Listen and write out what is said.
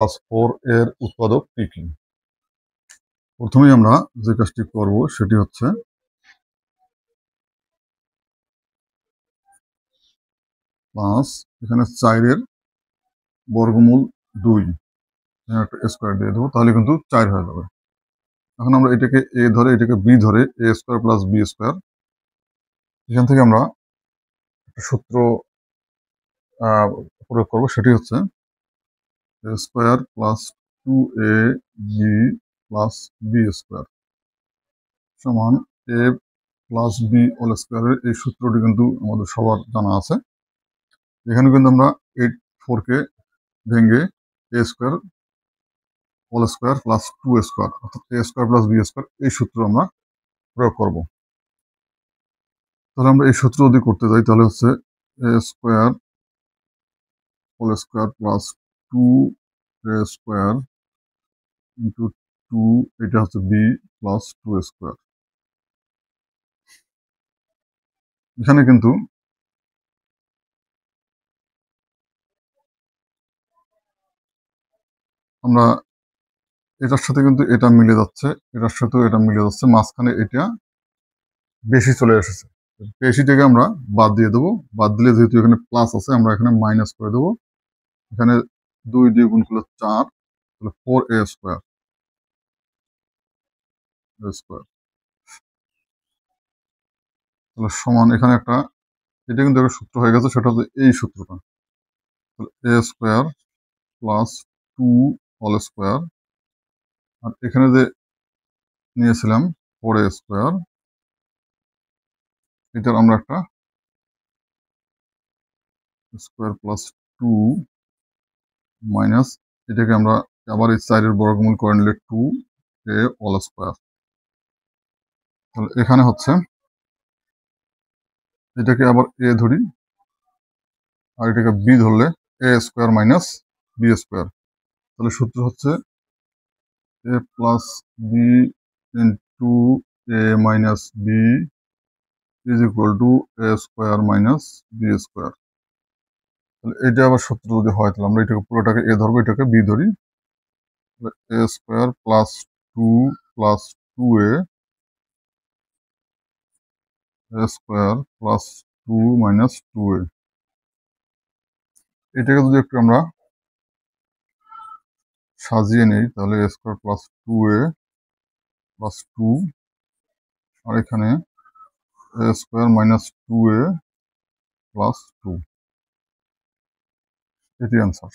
Plus 4 এর উৎপাদক কি কি? প্রথমেই আমরা যে কাজটি করব সেটি হচ্ছে প্লাস এখানে 4 এর বর্গমূল 2 এখানে একটা স্কয়ার দিয়ে দেবো, তাহলে কিন্তু 4 হয়ে যাবে। এখন আমরা এটাকে এ ধরে এটাকে বি ধরে এ স্কয়ার প্লাস বি স্কয়ার, এখান থেকে আমরা একটা সূত্র প্রয়োগ করব, সেটি হচ্ছে এ square plus 2 A B plus B square সমান এ প্লাস বি হোল স্কয়ারের এই সূত্রটি কিন্তু আমাদের সবার জানা আছে। এখানে কিন্তু আমরা 4 কে ভেঙে A square whole square plus 2 square অর্থাৎ A square plus B square এই সূত্র আমরা প্রয়োগ করব। তাহলে আমরা এই সূত্র যদি করতে যাই তাহলে হচ্ছে এ স্কয়ার হোল স্কয়ার প্লাস 2 এ স্কয়ার ইন্টু 2, এটা হচ্ছে বি প্লাস 2 স্কয়ার। এখানে কিন্তু আমরা এটার সাথে কিন্তু এটা মিলে যাচ্ছে, এটার সাথেও এটা মিলে যাচ্ছে, মাঝখানে এটা বেশি চলে এসেছে। বেশিটাকে আমরা বাদ দিয়ে দেবো, বাদ দিলে যেহেতু এখানে প্লাস আছে আমরা এখানে মাইনাস করে দেবো। এখানে 2 দিয়ে গুণ করলে 4, তাহলে 4 এ স্কয়ার স্কয়ার তাহলে সমান এখানে একটা, এটা কিন্তু একটা সূত্র হয়ে গেছে, সেটা হচ্ছে এই সূত্রটা। তাহলে এ স্কয়ার প্লাস 2 হোল স্কয়ার, আর এখানে যে নিয়েছিলাম 4 এ স্কয়ার, এটার আমরা একটা স্কয়ার প্লাস 2 মাইনাস, এটাকে আমরা আবার এই 4 এর বর্গমূল করে নিলে 2 এ হোল স্কয়ার। তাহলে এখানে হচ্ছে এটাকে আবার এ ধরি আর এটাকে বি ধরলে A square minus B square. তাহলে সূত্র হচ্ছে A plus B into A minus B is equal to A square minus B square. তাহলে এটা আবার সূত্র যদি হয় তাহলে আমরা এটাকে পুরোটাকে এ ধরবো, এটাকে বি ধরি। এ স্কয়ার প্লাস 2 প্লাস 2 এ স্কয়ার প্লাস 2 মাইনাস 2 এটাকে যদি একটু আমরা সাজিয়ে নিই তাহলে এ স্কয়ার প্লাস 2 প্লাস 2, আর এখানে এ স্কয়ার মাইনাস 2 প্লাস 2, এটি অ্যান্সার।